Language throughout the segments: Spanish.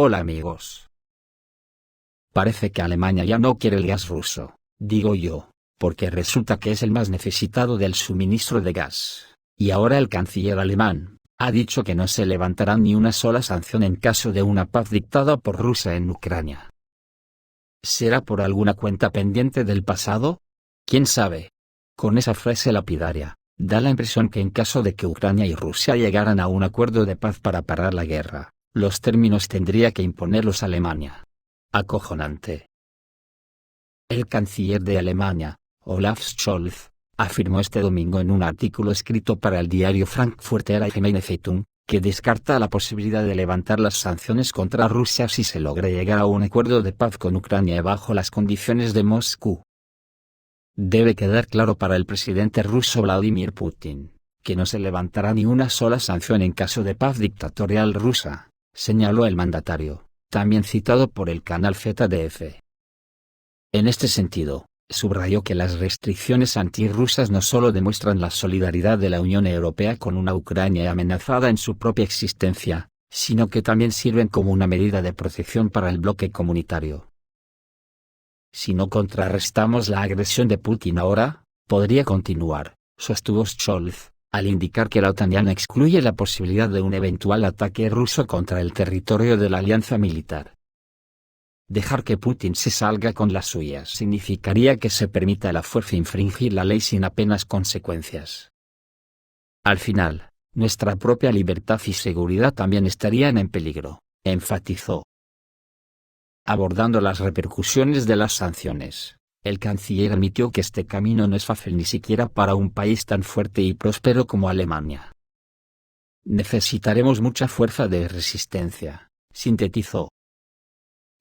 Hola amigos. Parece que Alemania ya no quiere el gas ruso, digo yo, porque resulta que es el más necesitado del suministro de gas, y ahora el canciller alemán ha dicho que no se levantará ni una sola sanción en caso de una paz dictada por Rusia en Ucrania. ¿Será por alguna cuenta pendiente del pasado? ¿Quién sabe? Con esa frase lapidaria, da la impresión que en caso de que Ucrania y Rusia llegaran a un acuerdo de paz para parar la guerra, los términos tendría que imponerlos Alemania. Acojonante. El canciller de Alemania, Olaf Scholz, afirmó este domingo en un artículo escrito para el diario Frankfurter Allgemeine Zeitung, que descarta la posibilidad de levantar las sanciones contra Rusia si se logra llegar a un acuerdo de paz con Ucrania bajo las condiciones de Moscú. Debe quedar claro para el presidente ruso Vladimir Putin, que no se levantará ni una sola sanción en caso de paz dictatorial rusa, señaló el mandatario, también citado por el canal ZDF. En este sentido, subrayó que las restricciones antirrusas no solo demuestran la solidaridad de la Unión Europea con una Ucrania amenazada en su propia existencia, sino que también sirven como una medida de protección para el bloque comunitario. Si no contrarrestamos la agresión de Putin ahora, podría continuar, sostuvo Scholz, al indicar que la OTAN ya no excluye la posibilidad de un eventual ataque ruso contra el territorio de la alianza militar. Dejar que Putin se salga con las suyas significaría que se permita a la fuerza infringir la ley sin apenas consecuencias. Al final, nuestra propia libertad y seguridad también estarían en peligro, enfatizó. Abordando las repercusiones de las sanciones, el canciller admitió que este camino no es fácil ni siquiera para un país tan fuerte y próspero como Alemania. Necesitaremos mucha fuerza de resistencia, sintetizó.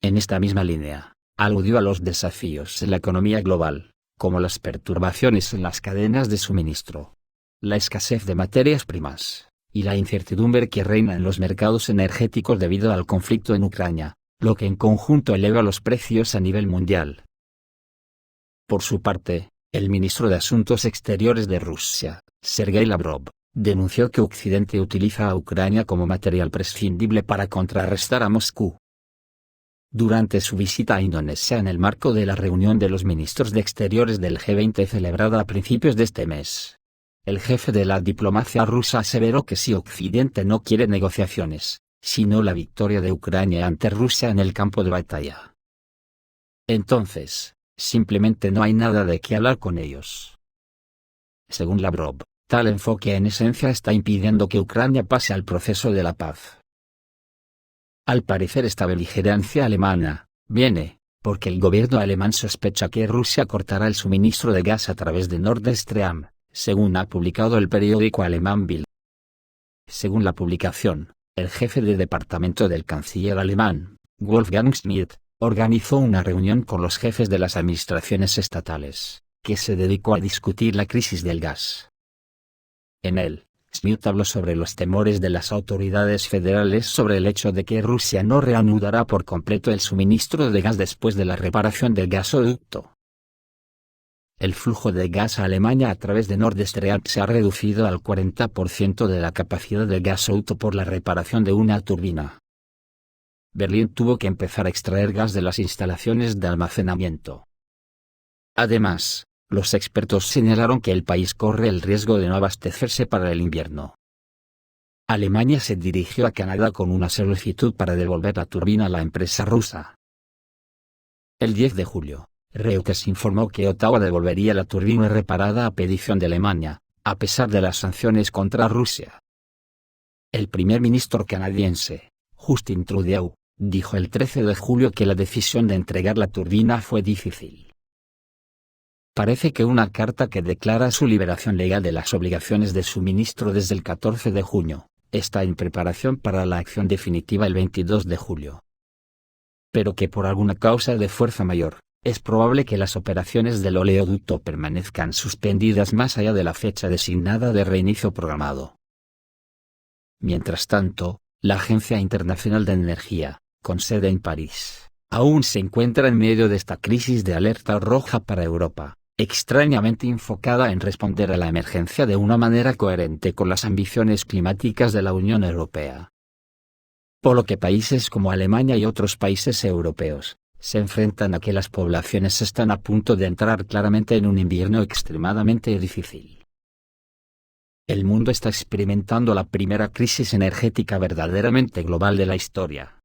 En esta misma línea, aludió a los desafíos en la economía global, como las perturbaciones en las cadenas de suministro, la escasez de materias primas, y la incertidumbre que reina en los mercados energéticos debido al conflicto en Ucrania, lo que en conjunto eleva los precios a nivel mundial. Por su parte, el ministro de Asuntos Exteriores de Rusia, Sergei Lavrov, denunció que Occidente utiliza a Ucrania como material prescindible para contrarrestar a Moscú. Durante su visita a Indonesia en el marco de la reunión de los ministros de Exteriores del G20 celebrada a principios de este mes, el jefe de la diplomacia rusa aseveró que si Occidente no quiere negociaciones, sino la victoria de Ucrania ante Rusia en el campo de batalla, entonces, simplemente no hay nada de qué hablar con ellos. Según Lavrov, tal enfoque en esencia está impidiendo que Ucrania pase al proceso de la paz. Al parecer esta beligerancia alemana viene porque el gobierno alemán sospecha que Rusia cortará el suministro de gas a través de Nord Stream, según ha publicado el periódico alemán Bild. Según la publicación, el jefe de departamento del canciller alemán, Wolfgang Schmidt, organizó una reunión con los jefes de las administraciones estatales, que se dedicó a discutir la crisis del gas. En él, Schmidt habló sobre los temores de las autoridades federales sobre el hecho de que Rusia no reanudará por completo el suministro de gas después de la reparación del gasoducto. El flujo de gas a Alemania a través de Nord Stream se ha reducido al 40% de la capacidad del gasoducto por la reparación de una turbina. Berlín tuvo que empezar a extraer gas de las instalaciones de almacenamiento. Además, los expertos señalaron que el país corre el riesgo de no abastecerse para el invierno. Alemania se dirigió a Canadá con una solicitud para devolver la turbina a la empresa rusa. El 10 de julio, Reuters informó que Ottawa devolvería la turbina reparada a petición de Alemania, a pesar de las sanciones contra Rusia. El primer ministro canadiense, Justin Trudeau, dijo el 13 de julio que la decisión de entregar la turbina fue difícil. Parece que una carta que declara su liberación legal de las obligaciones de suministro desde el 14 de junio, está en preparación para la acción definitiva el 22 de julio. Pero que por alguna causa de fuerza mayor, es probable que las operaciones del oleoducto permanezcan suspendidas más allá de la fecha designada de reinicio programado. Mientras tanto, la Agencia Internacional de Energía, con sede en París, aún se encuentra en medio de esta crisis de alerta roja para Europa, extrañamente enfocada en responder a la emergencia de una manera coherente con las ambiciones climáticas de la Unión Europea. por lo que países como Alemania y otros países europeos se enfrentan a que las poblaciones están a punto de entrar claramente en un invierno extremadamente difícil. El mundo está experimentando la primera crisis energética verdaderamente global de la historia.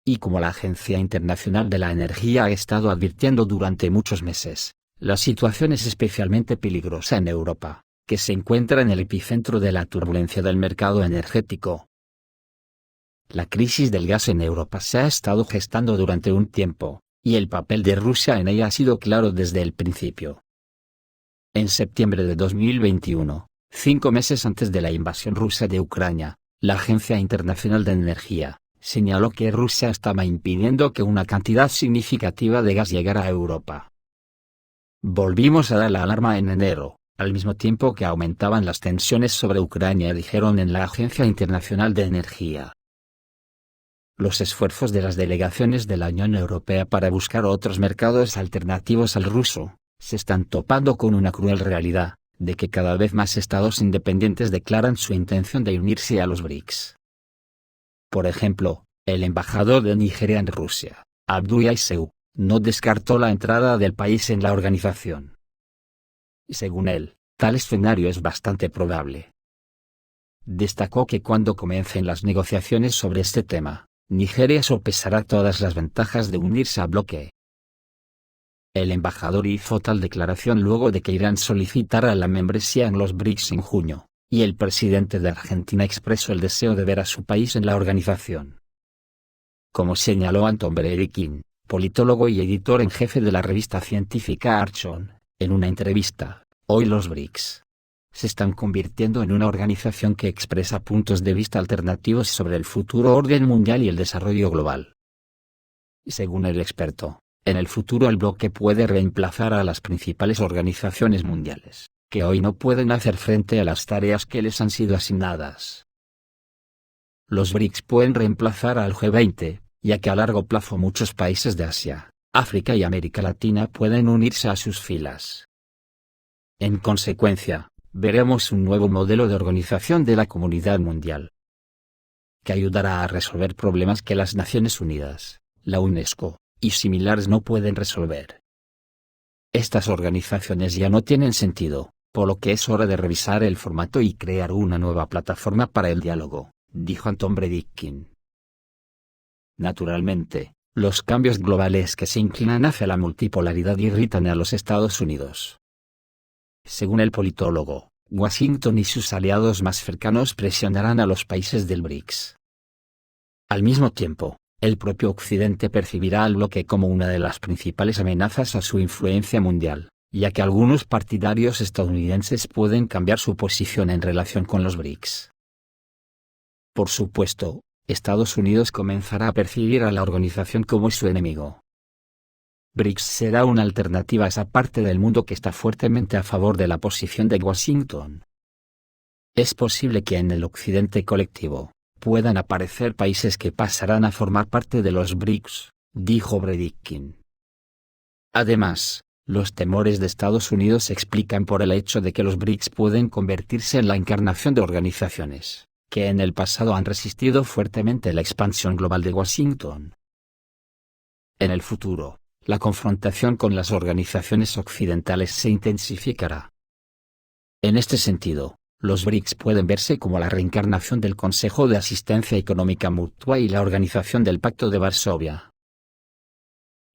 Y como la Agencia Internacional de la Energía ha estado advirtiendo durante muchos meses, la situación es especialmente peligrosa en Europa, que se encuentra en el epicentro de la turbulencia del mercado energético. La crisis del gas en Europa se ha estado gestando durante un tiempo, y el papel de Rusia en ella ha sido claro desde el principio. En septiembre de 2021, 5 meses antes de la invasión rusa de Ucrania, la Agencia Internacional de Energía señaló que Rusia estaba impidiendo que una cantidad significativa de gas llegara a Europa. Volvimos a dar la alarma en enero, al mismo tiempo que aumentaban las tensiones sobre Ucrania, dijeron en la Agencia Internacional de Energía. Los esfuerzos de las delegaciones de la Unión Europea para buscar otros mercados alternativos al ruso se están topando con una cruel realidad, de que cada vez más estados independientes declaran su intención de unirse a los BRICS. Por ejemplo, el embajador de Nigeria en Rusia, Abdullah Iseu, no descartó la entrada del país en la organización. Según él, tal escenario es bastante probable. Destacó que cuando comiencen las negociaciones sobre este tema, Nigeria sopesará todas las ventajas de unirse al bloque. El embajador hizo tal declaración luego de que Irán solicitara la membresía en los BRICS en junio, y el presidente de Argentina expresó el deseo de ver a su país en la organización. Como señaló Anton Brerekin, politólogo y editor en jefe de la revista científica Archon, en una entrevista, hoy los BRICS se están convirtiendo en una organización que expresa puntos de vista alternativos sobre el futuro orden mundial y el desarrollo global. Según el experto, en el futuro el bloque puede reemplazar a las principales organizaciones mundiales, que hoy no pueden hacer frente a las tareas que les han sido asignadas. Los BRICS pueden reemplazar al G20, ya que a largo plazo muchos países de Asia, África y América Latina pueden unirse a sus filas. En consecuencia, veremos un nuevo modelo de organización de la comunidad mundial, que ayudará a resolver problemas que las Naciones Unidas, la UNESCO, y similares no pueden resolver. Estas organizaciones ya no tienen sentido, por lo que es hora de revisar el formato y crear una nueva plataforma para el diálogo, dijo Anton Brerekin. Naturalmente, los cambios globales que se inclinan hacia la multipolaridad irritan a los Estados Unidos. Según el politólogo, Washington y sus aliados más cercanos presionarán a los países del BRICS. Al mismo tiempo, el propio Occidente percibirá al bloque como una de las principales amenazas a su influencia mundial, ya que algunos partidarios estadounidenses pueden cambiar su posición en relación con los BRICS. Por supuesto, Estados Unidos comenzará a percibir a la organización como su enemigo. BRICS será una alternativa a esa parte del mundo que está fuertemente a favor de la posición de Washington. Es posible que en el Occidente colectivo puedan aparecer países que pasarán a formar parte de los BRICS, dijo Brerekin. Además, los temores de Estados Unidos se explican por el hecho de que los BRICS pueden convertirse en la encarnación de organizaciones que en el pasado han resistido fuertemente la expansión global de Washington. En el futuro, la confrontación con las organizaciones occidentales se intensificará. En este sentido, los BRICS pueden verse como la reencarnación del Consejo de Asistencia Económica Mutua y la Organización del Pacto de Varsovia.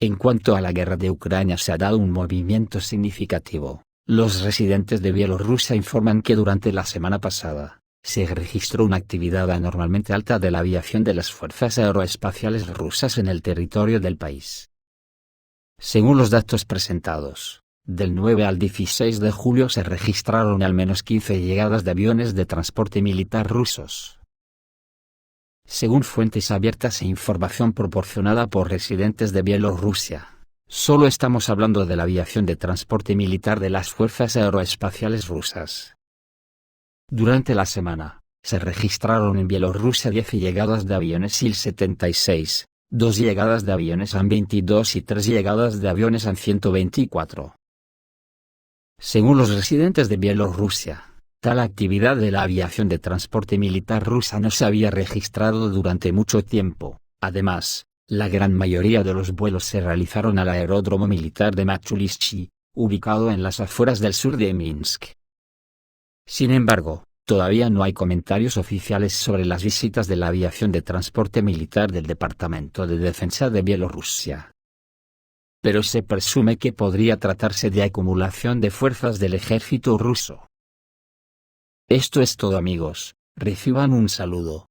En cuanto a la guerra de Ucrania, se ha dado un movimiento significativo. Los residentes de Bielorrusia informan que durante la semana pasada se registró una actividad anormalmente alta de la aviación de las fuerzas aeroespaciales rusas en el territorio del país. Según los datos presentados, del 9 al 16 de julio se registraron al menos 15 llegadas de aviones de transporte militar rusos. Según fuentes abiertas e información proporcionada por residentes de Bielorrusia, solo estamos hablando de la aviación de transporte militar de las fuerzas aeroespaciales rusas. Durante la semana, se registraron en Bielorrusia 10 llegadas de aviones Il-76, 2 llegadas de aviones An-22 y 3 llegadas de aviones An-124. Según los residentes de Bielorrusia, Tal actividad de la aviación de transporte militar rusa no se había registrado durante mucho tiempo. Además, la gran mayoría de los vuelos se realizaron al aeródromo militar de Machulishchi, ubicado en las afueras del sur de Minsk. Sin embargo, todavía no hay comentarios oficiales sobre las visitas de la aviación de transporte militar del Departamento de Defensa de Bielorrusia. Pero se presume que podría tratarse de acumulación de fuerzas del ejército ruso. Esto es todo, amigos, reciban un saludo.